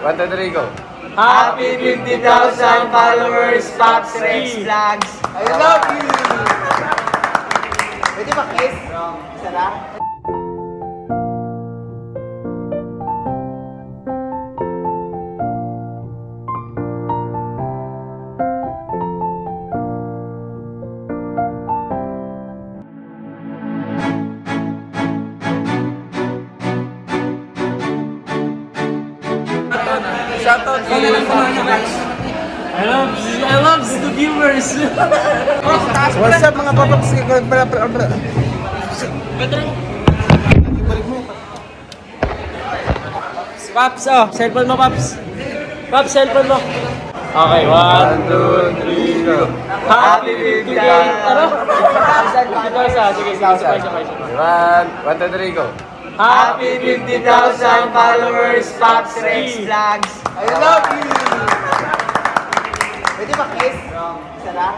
1, 2, 3, go. Happy 50,000 followers, Pops Rex Vlogs. I love you! Pwede ba kiss? Isa lang? Shoutout kay I love the viewers. What's up mga papaps? Pops, oh, cellphone mo, Pops. Pops, cellphone mo. Okay, 1, 2, 3, go. Happy 50,000. Ano? 50,000. Sige, sabay. 1, 2, 3, go. Happy 50,000 followers, Pops Rex Vlogs. I love you! Pwede ba kiss? Isa lang?